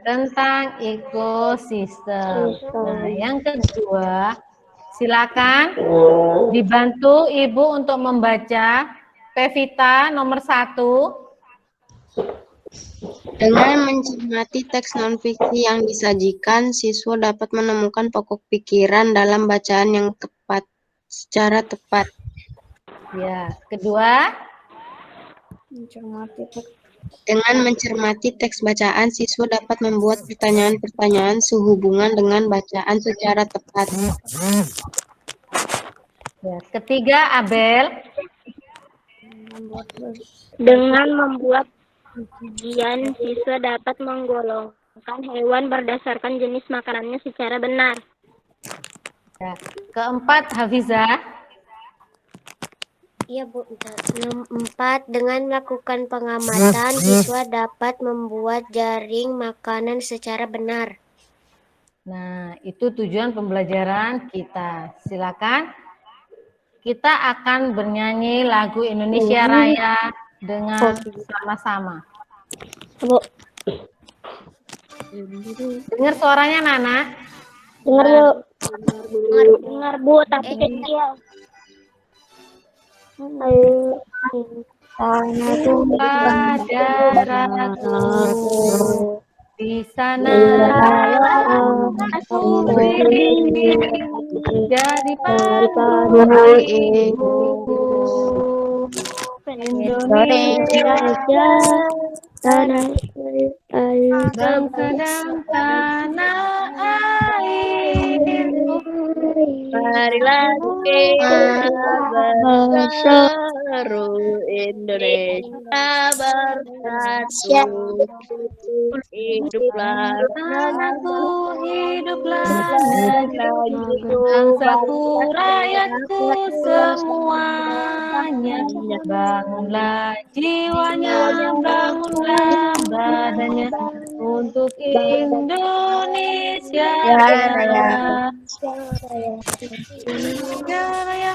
tentang ekosistem. Nah, yang kedua, silakan dibantu Ibu untuk membaca Pevita nomor 1. Dengan mencermati teks non-fiksi yang disajikan, siswa dapat menemukan pokok pikiran dalam bacaan yang tepat, secara tepat. Ya, kedua. Dengan mencermati teks bacaan, siswa dapat membuat pertanyaan-pertanyaan sehubungan dengan bacaan secara tepat. Ya, ketiga, Abel. Dengan membuat ujian, siswa dapat menggolongkan hewan berdasarkan jenis makanannya secara benar. Ya, keempat, Hafiza. Iya, Bu. 4. Dengan melakukan pengamatan, siswa dapat membuat jaring makanan secara benar. Nah, itu tujuan pembelajaran kita. Silakan. Kita akan bernyanyi lagu Indonesia Raya dengan sama-sama. Bu. Dengar suaranya, Nana? Dengar, Bu. Dengar, Bu, tapi kecil. Padaku di sana aku daripada ibuku Indonesia bangsa dan tanah airku. Marilah kita berseru Indonesia bersatu. Hiduplah Tanahku, hiduplah negeriku, bangsaku, rakyatku semuanya. Bangunlah jiwanya, bangunlah badannya untuk Indonesia Raya. Indonesia Raya,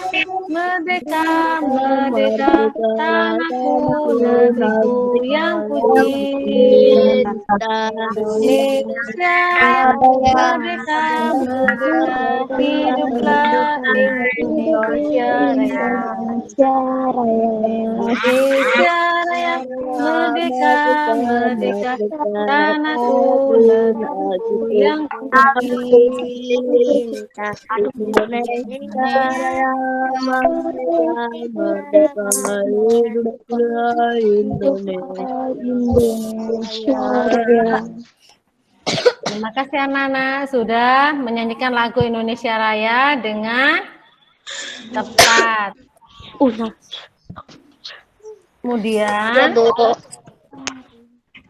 merdeka, merdeka, tanahku, negeriku yang kucinta. Indonesia merdeka, merdeka, hiduplah Indonesia Raya. Indonesia Raya, merdeka, merdeka, tanahku, negeriku yang kucinta. Indonesia Raya, merdeka, hiduplah Indonesia Raya. Terima kasih anak-anak sudah menyanyikan lagu Indonesia Raya dengan tepat. Kemudian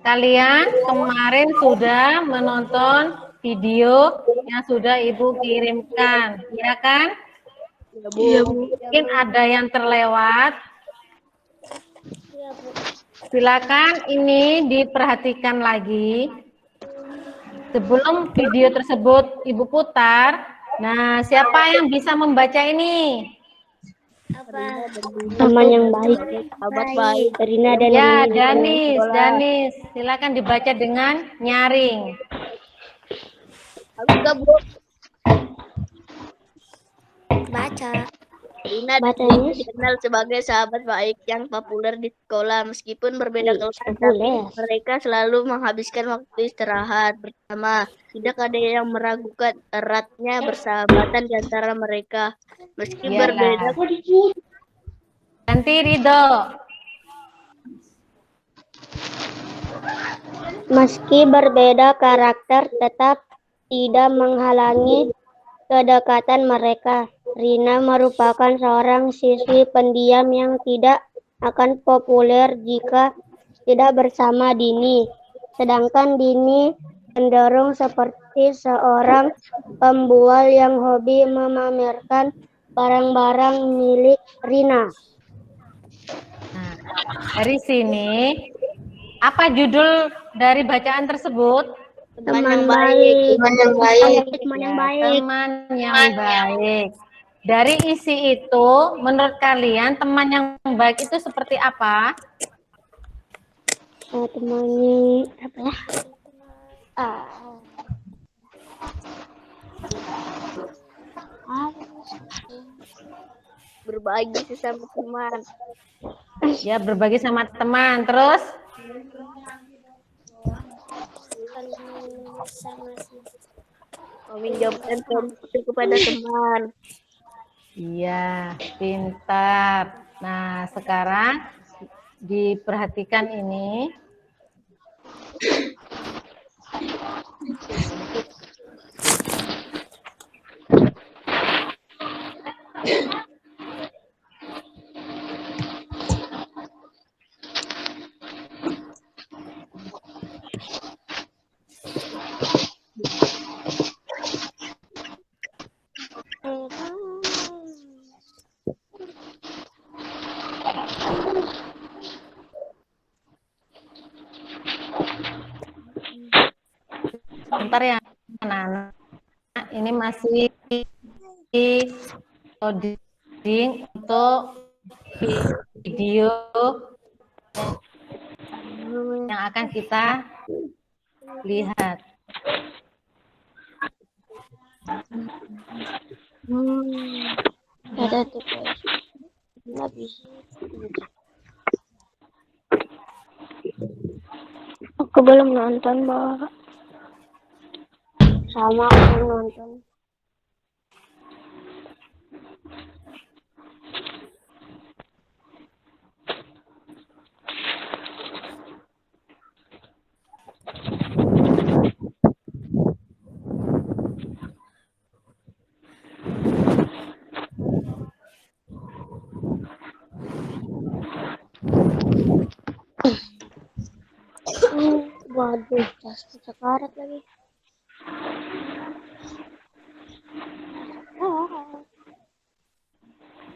kalian kemarin sudah menonton video yang sudah Ibu kirimkan, ya kan? Iya, Bu. Mungkin ada yang terlewat. Silakan ini diperhatikan lagi. Sebelum video tersebut Ibu putar, nah siapa yang bisa membaca ini? Teman yang baik, sahabat baik, Rina dan Ya, Danis, silakan dibaca dengan nyaring. Baca. Rina dikenal sebagai sahabat baik yang populer di sekolah. Meskipun berbeda kelas, tapi mereka selalu menghabiskan waktu istirahat bersama. Tidak ada yang meragukan eratnya persahabatan di antara mereka. Meski berbeda. Ganti Ridho. Meski berbeda karakter, tetap tidak menghalangi kedekatan mereka. Rina merupakan seorang siswi pendiam yang tidak akan populer jika tidak bersama Dini. Sedangkan Dini cenderung seperti seorang pembual yang hobi memamerkan barang-barang milik Rina. Nah, dari sini, apa judul dari bacaan tersebut? Teman yang baik. Teman yang baik. Teman yang Ya, baik. teman yang baik. Dari isi itu, menurut kalian teman yang baik itu seperti apa? Teman yang apa ya? berbagi sesama teman. Ya, berbagi sama teman. Terus? Meminjamkan komputer kepada teman. Iya, pintar. Nah, sekarang diperhatikan ini. Bentar ya, anak-anak. Ini masih loading untuk video yang akan kita lihat. Ada tuh guys. Nggak bisa. Aku belum nonton, Mbak. Sama aku belum nonton. Waduh, tas sekarat lagi.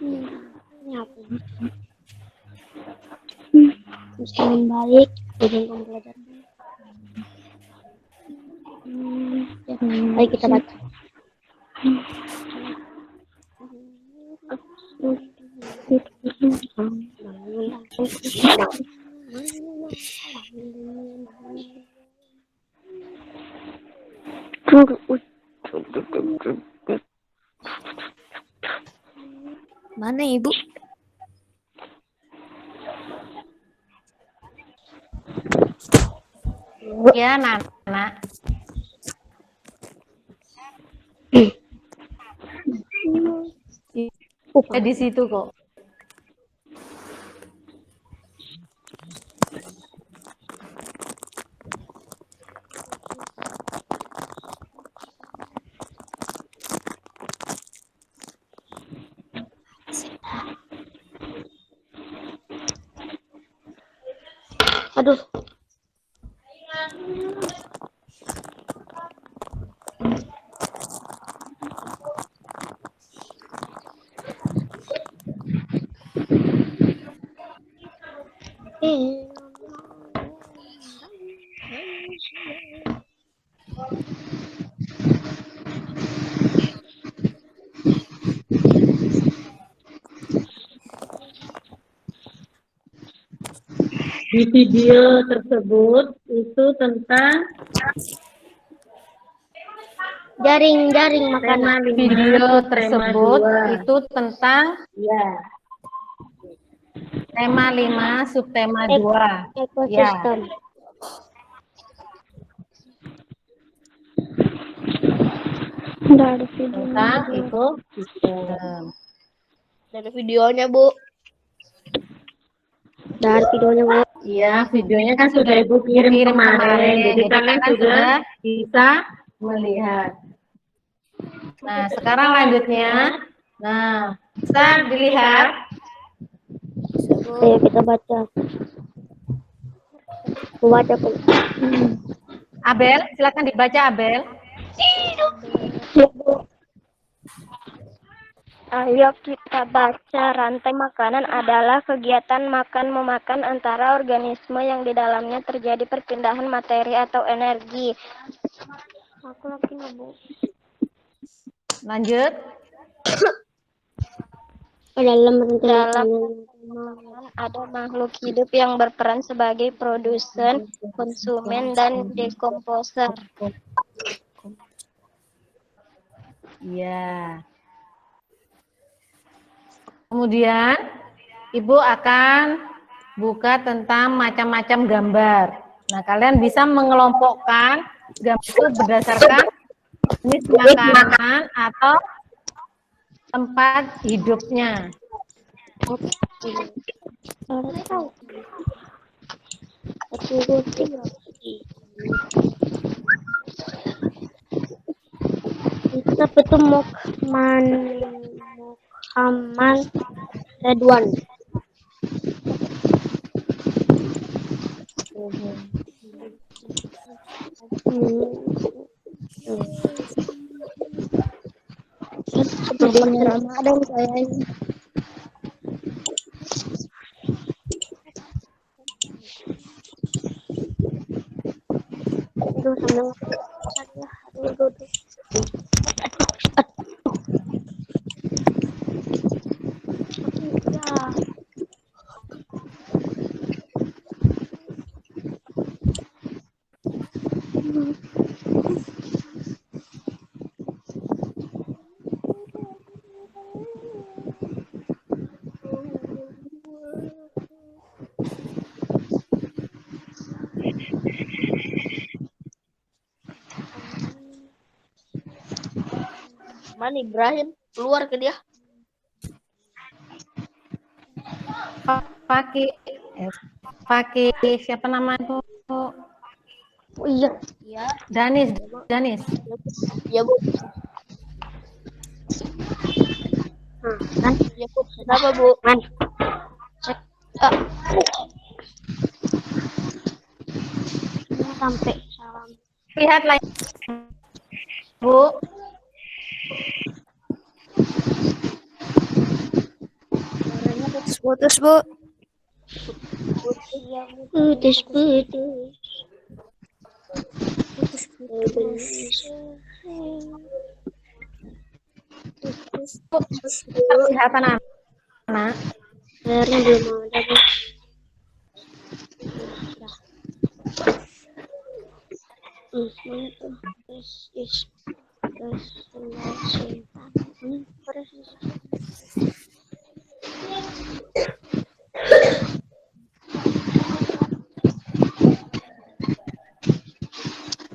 Ini apa? Muslim baik, bikin kamu belajar. Baik, kita baca. Mana Ibu? Ya, Nana. Di situ kok. Aduh. Di video tersebut itu tentang Jaring-jaring makanan. video tersebut itu tentang tema 5 subtema 2. Ekosistem. Dari video. Tentang ekosistem. Dari videonya, Bu. Dari videonya, Bu. Iya, videonya kan sudah Ibu kirim kemarin. Jadi kalian sudah bisa melihat. Nah, sekarang lanjutnya. Nah, bisa dilihat. Ayo kita baca. Aku baca, Bu. Abel, silakan dibaca Abel. Ayo kita baca. Rantai makanan adalah kegiatan makan-memakan antara organisme yang di dalamnya terjadi perpindahan materi atau energi. Aku lagi Bu. Lanjut. Dalam makanan ada makhluk hidup yang berperan sebagai produsen, konsumen, dan dekomposer. Iya. Kemudian Ibu akan buka tentang macam-macam gambar. Nah, kalian bisa mengelompokkan gambar itu berdasarkan jenis makanan atau tempat hidupnya. Kita bertemu Muhammad Ridwan. Seperti Ramadan kayaknya. Aduh, sambil saya. Aduh. Man Ibrahim keluar ke dia. Pakai siapa nama itu? Oh iya. Ya, Danis. ya Bu. Kan? Ya Bu. Kenapa Bu? Man. Cek. Sampai salam. Lihat lagi, Bu. Putus, Bu. Putus. Kelihatan anak. Airnya belum ada, Bu.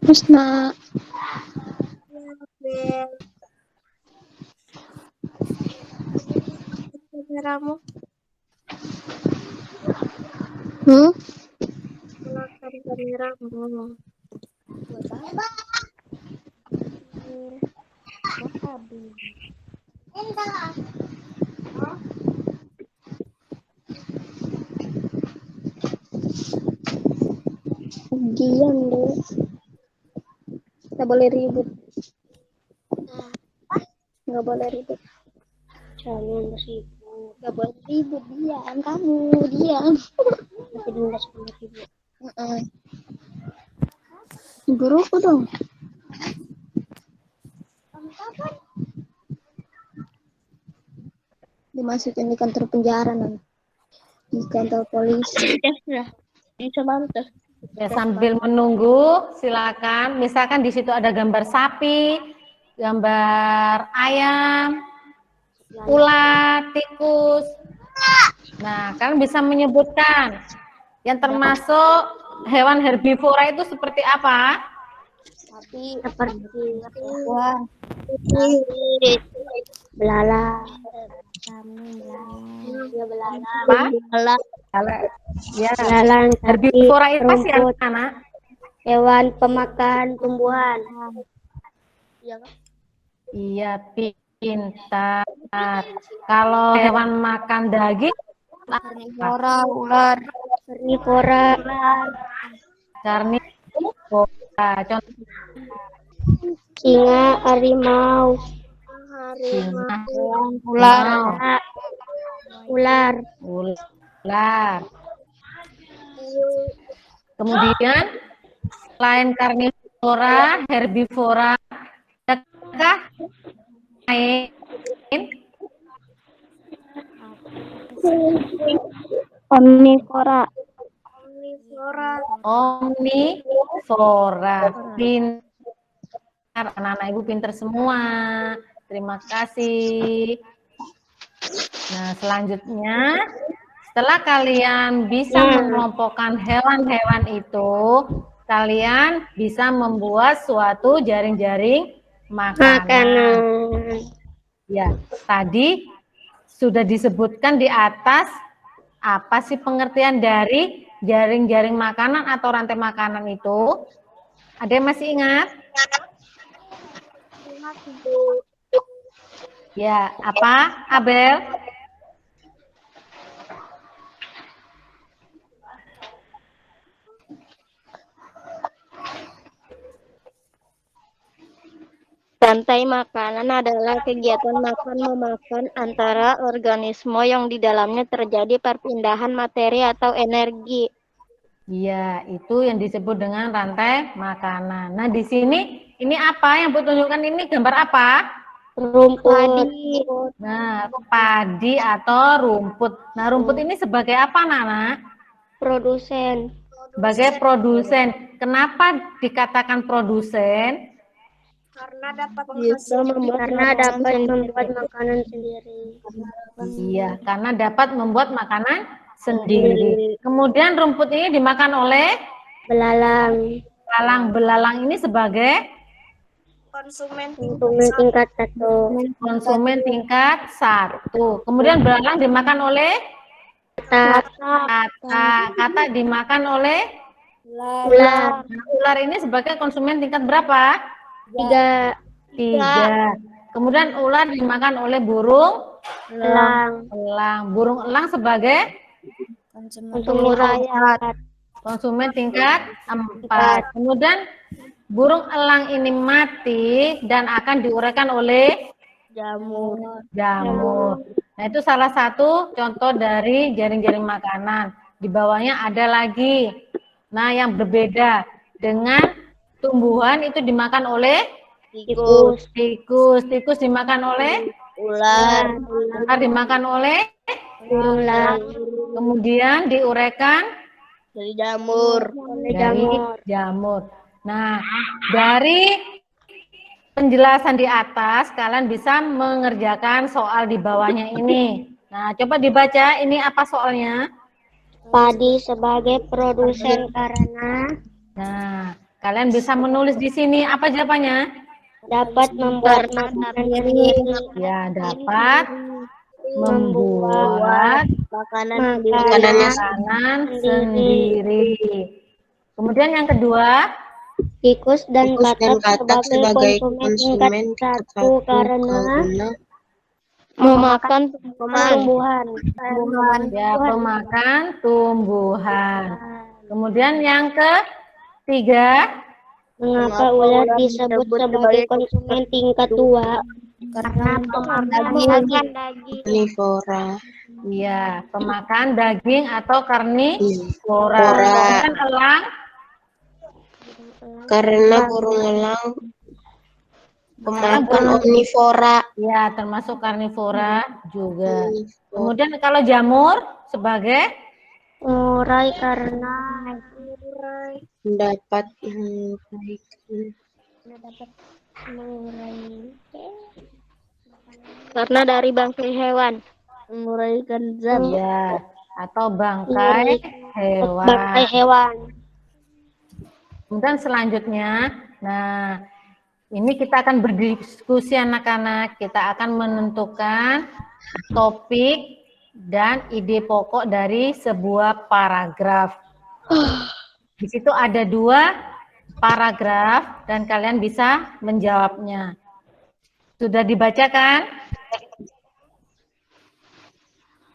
Husna. Kameramu. Gunakan kameramu. Diam dulu. Nggak boleh ribut. Nggak boleh ribut. Jangan bersibuk. Nggak boleh ribut. Diam, kamu diam. Tapi denda 10.000. Guruku dong. Dimasukin di kantor penjara nanti. Di kantor polisi. Ya sudah. Bisa bantu. Ya, sambil menunggu, silakan. Misalkan di situ ada gambar sapi, gambar ayam, ular, tikus. Nah, kalian bisa menyebutkan yang termasuk hewan herbivora itu seperti apa? Seperti belalang. Apa? Ya, Belalang, herbivora itu pasti rumput, anak. hewan pemakan tumbuhan. Iya, pintar. Kalau hewan makan daging, Ular, karnivora, karnivora. Contoh singa, harimau, singa, ular, ular. Kemudian selain karnivora, herbivora, adakah lain? omnivora, Omnivora. Pintar, anak-anak ibu pintar semua. Terima kasih. Nah, selanjutnya setelah kalian bisa mengelompokkan hewan-hewan itu, kalian bisa membuat suatu jaring-jaring makanan. Ya, tadi sudah disebutkan di atas apa sih pengertian dari jaring-jaring makanan atau rantai makanan itu? Ada yang masih ingat? Ya, apa, Abel? Rantai makanan adalah kegiatan makan-memakan antara organisme yang di dalamnya terjadi perpindahan materi atau energi. Iya, itu yang disebut dengan rantai makanan. Nah, di sini ini apa yang Bu tunjukkan ini gambar apa? Rumput. Nah, padi atau rumput. Nah, rumput ini sebagai apa, Nana? Produsen. Sebagai produsen. Kenapa dikatakan produsen? Karena dapat membuat makanan sendiri. Iya, karena dapat membuat makanan sendiri. Kemudian rumput ini dimakan oleh Belalang. belalang. Ini sebagai Konsumen tingkat 1. konsumen tingkat 1. Kemudian belalang dimakan oleh kata dimakan oleh Ular. Nah, ular ini sebagai konsumen tingkat berapa? 3. Kemudian ular dimakan oleh burung Elang. Burung elang sebagai konsumen tingkat 4. Kemudian burung elang ini mati dan akan diuraikan oleh jamur. Nah, itu salah satu contoh dari jaring-jaring makanan. Di bawahnya ada lagi. Nah, yang berbeda dengan tumbuhan itu dimakan oleh tikus dimakan oleh Ular. ular dimakan oleh kemudian diuraikan Dari jamur. dari jamur. Nah, dari penjelasan di atas, kalian bisa mengerjakan soal di bawahnya ini. Nah, coba dibaca, ini apa soalnya? Padi sebagai produsen karena Nah, kalian bisa menulis di sini, apa jawabannya? dapat membuat makanan sendiri. Ya, dapat membuat Makanan makanan sendiri. Kemudian yang kedua, Tikus dan katak sebagai konsumen konsumen tingkat 1 karena memakan tumbuhan. ya pemakan tumbuhan. Kemudian yang ketiga, Mengapa ular disebut sebagai konsumen tingkat 2? Karena pemakan daging. Karnivora. iya pemakan daging atau karnivora. Karnivora. Kemudian elang, Karena burung elang pemakan omnivora. ya termasuk karnivora juga. Kemudian kalau jamur sebagai Urai karena Dapat karena dari bangkai hewan. menguraikan zat. ya atau bangkai Bangkai hewan. hewan. Kemudian selanjutnya, nah ini kita akan berdiskusi anak-anak, kita akan menentukan topik dan ide pokok dari sebuah paragraf. Di situ ada 2 paragraf dan kalian bisa menjawabnya. Sudah dibacakan?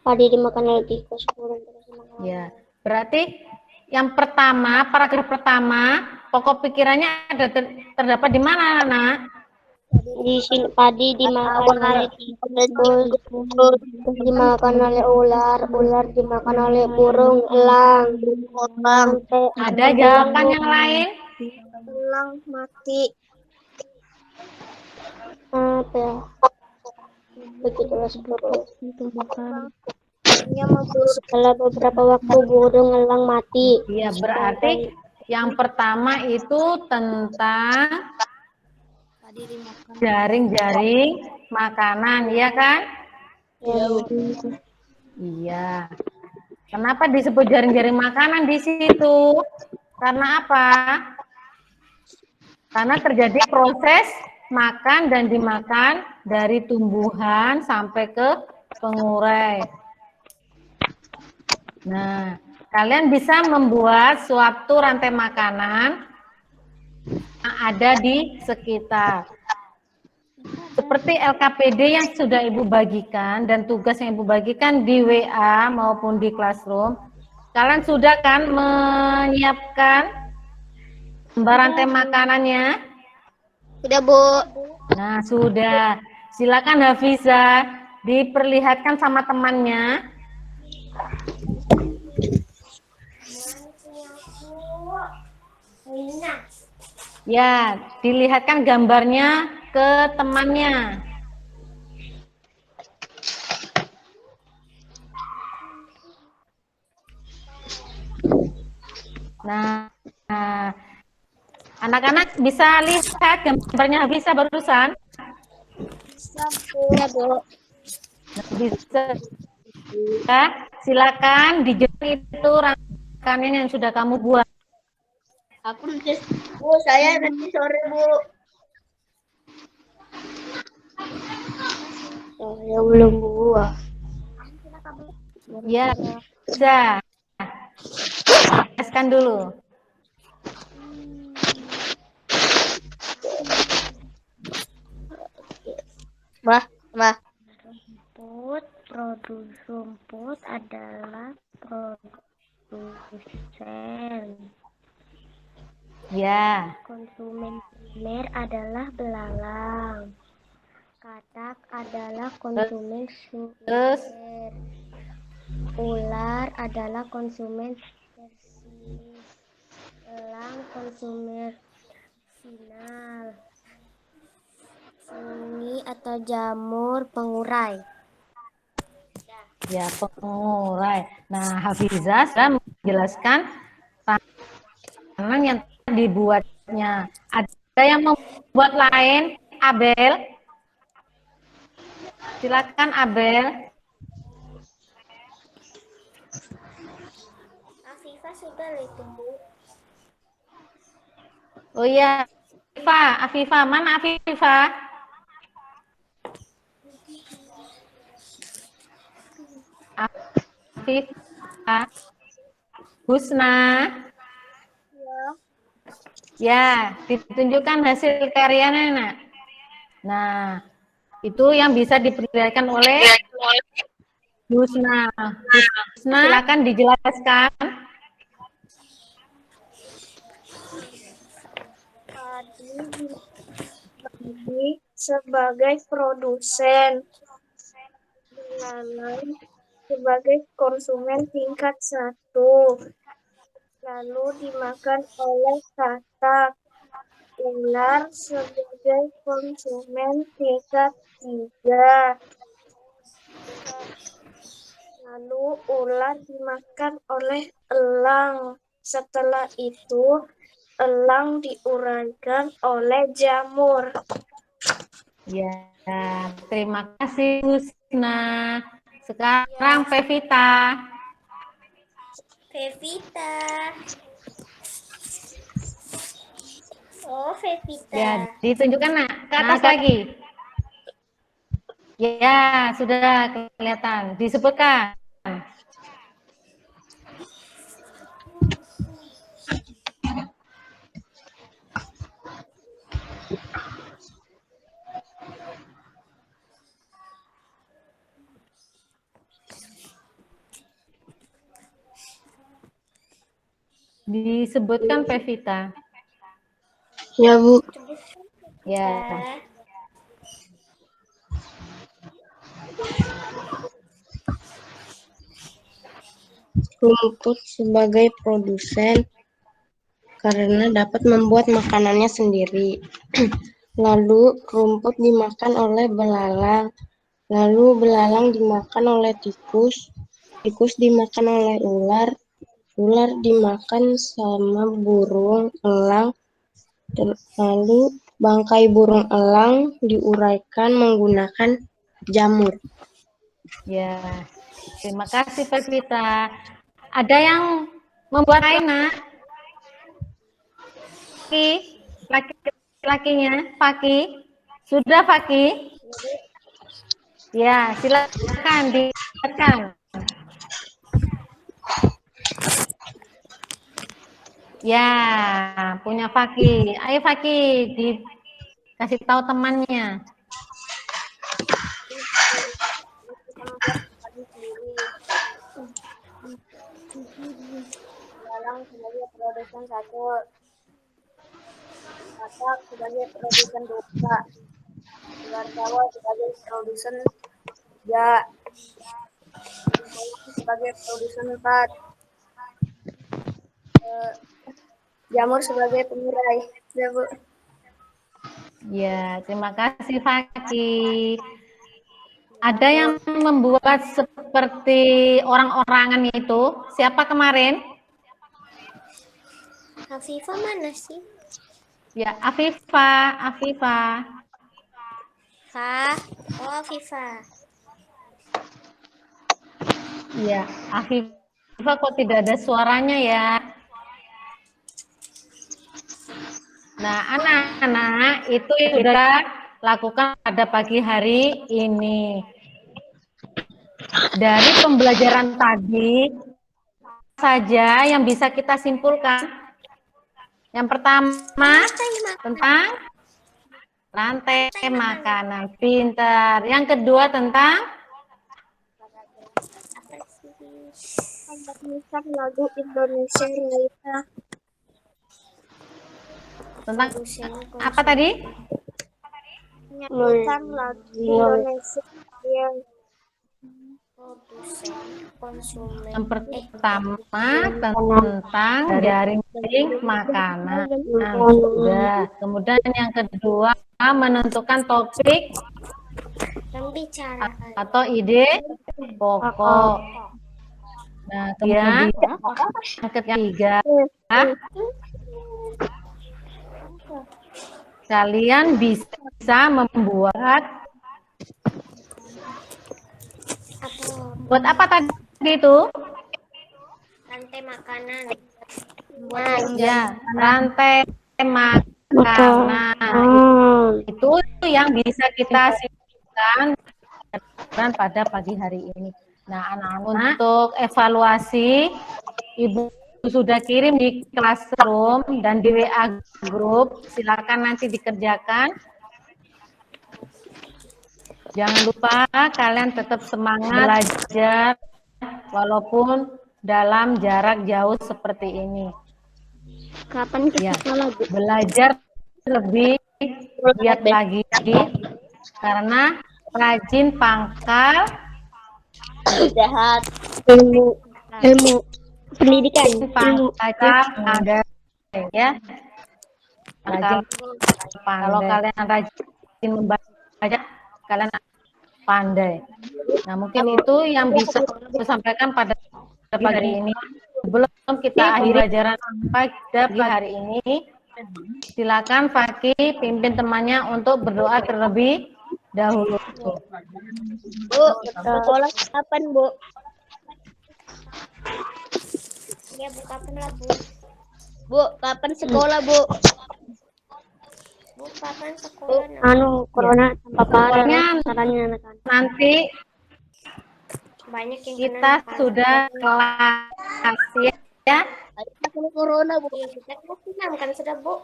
Padi dimakan oleh tikus. Ya, berarti yang pertama, paragraf pertama, pokok pikirannya ada terdapat di mana, Nak? Di sini padi dimakan oleh tikus, dimakan oleh ular, ular dimakan oleh burung elang. Ada jawaban yang lain? Elang mati. Apa ya? Begitulah seperti itu. Setelah beberapa waktu burung elang mati. Iya, berarti yang pertama itu tentang jaring-jaring makanan, ya kan? Ya, Bu. Iya. Kenapa disebut jaring-jaring makanan di situ? Karena apa? Karena terjadi proses makan dan dimakan dari tumbuhan sampai ke pengurai. Nah, kalian bisa membuat suatu rantai makanan yang ada di sekitar. Seperti LKPD yang sudah Ibu bagikan dan tugas yang Ibu bagikan di WA maupun di Classroom, kalian sudah kan menyiapkan gambar rantai makanannya? Sudah, Bu. Nah, sudah. Silakan Hafiza diperlihatkan sama temannya. Ya, dilihatkan gambarnya ke temannya. Nah, anak-anak bisa lihat gambarnya Hafiza barusan? Ya, Bu. Bisa. Ya, silakan dijawab itu rangkaian yang sudah kamu buat. Aku nanti, Bu, saya nanti sore, Bu. Saya belum buah. Ya, bisa. Jelaskan dulu. Rumput adalah produsen. Ya. Konsumen primer adalah belalang. Katak adalah konsumen Terus sekunder. Ular adalah konsumen tersier. Elang konsumen final. Fungi atau jamur pengurai. ya, pengurai. Nah, Hafiza sudah menjelaskan makanan yang dibuatnya. Ada yang membuat lain? Abel? Silakan Abel. Afifah sudah itu, Bu. Oh iya, Afifah, mana Afifah? Afifah, Husna. Ya, ditunjukkan hasil karyanya, Nak. Nah, itu yang bisa diperlihatkan oleh Husna. Husna, silakan dijelaskan. Tadi sebagai produsen, belalang sebagai konsumen tingkat 1, lalu dimakan oleh katak. Ular sebagai konsumen tingkat 3, lalu ular dimakan oleh elang. Setelah itu, elang diuraikan oleh jamur. Ya, terima kasih Husna. Sekarang Pevita. Oh, Pevita. Ya, ditunjukkan, Nak. Ke atas lagi. Ya, sudah kelihatan. Disebutkan. Disebutkan Pevita. Ya, Bu. Ya. Rumput sebagai produsen karena dapat membuat makanannya sendiri. Lalu rumput dimakan oleh belalang. Lalu belalang dimakan oleh tikus. Tikus dimakan oleh ular. Ular dimakan sama burung elang. Lalu bangkai burung elang diuraikan menggunakan jamur. Ya, terima kasih Pevita. Ada yang membuat Aina? Laki-lakinya, Faki. Sudah Faki? Ya, silakan dibuatkan. Ya, punya Faki. Ayo Faki, dikasih tahu temannya. Dalang sebagai produsen 1, Batak sebagai produsen 2, Wardawa sebagai produsen 3, sebagai produsen 4, Jamur sebagai pengurai. Ya, Bu. Ya, terima kasih Faki. Ada yang membuat seperti orang-orangan itu? Siapa kemarin? Afifah mana sih? Ya, Afifah. Oh, Afifah. Ya, Afifah kok tidak ada suaranya ya? Nah, anak-anak itu yang sudah lakukan pada pagi hari ini. Dari pembelajaran tadi, saja yang bisa kita simpulkan. Yang pertama, tentang rantai makanan. Pintar. Yang kedua, tentang Lagu Indonesia Raya. tentang apa tadi? Menyanyikan lagu Indonesia Raya. Yang pertama tentang jaring makanan. Sudah. Kemudian yang kedua menentukan topik atau ide pokok. Nah, kemudian yang ketiga, kalian bisa membuat apa tadi itu? Rantai makanan. Ya, rantai makanan. Itu yang bisa kita simpulkan pada pagi hari ini. Nah, anak-anak, untuk evaluasi, Ibu sudah kirim di classroom dan di WA group. Silakan nanti dikerjakan. Jangan lupa kalian tetap semangat belajar walaupun dalam jarak jauh seperti ini. Kapan kita belajar lebih giat lagi karena rajin pangkal sehat, ilmu pendidikan, pandai ya. Kalau kalian rajin membaca, kalian pandai. Nah, mungkin itu yang bisa saya sampaikan pada pagi hari ini. Sebelum kita akhiri pelajaran pada pagi hari ini, silakan Faki pimpin temannya untuk berdoa terlebih dahulu. Bu, sekolah kapan, Bu? Ya, Bu, kapan lah, Bu? Bu, kapan sekolah, Bu? Bu, kapan sekolah? Corona tanpa parah. Nanti Banyak yang kita sudah kelas ya. Corona, Bu. Iya, kita kan sudah, Bu.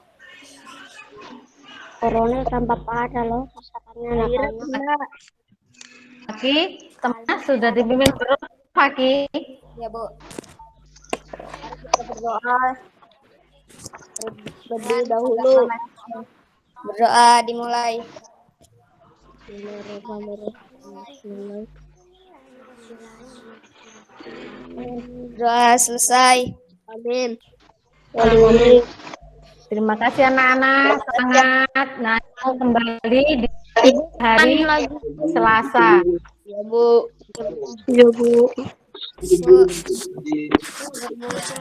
Corona tanpa pada loh. Faki, teman sudah dipimpin berdoa, Faki. Ya, Bu. Kita berdoa lebih dahulu. Berdoa dimulai. Doa selesai. Amin. Terima kasih anak-anak, semangat. Nah, kembali di hari Selasa. Ya, Bu. Ya, Bu.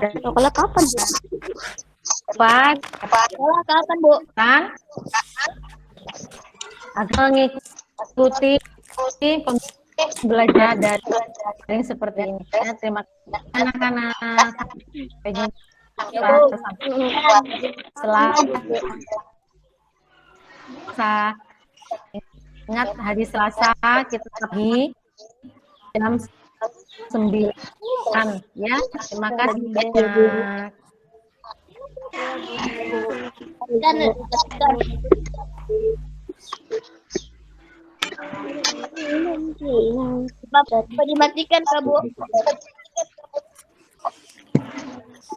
Sekolah kapan, Bu? Sekolah kapan, Bu? Kan? Agar mengikuti belajar dari seperti ini. Ya, terima kasih anak-anak. Sampai jumpa. Selasa. Ingat hari Selasa kita pagi jam 9 ya. Terima kasih banyak. Dimatikan, Kak Bu.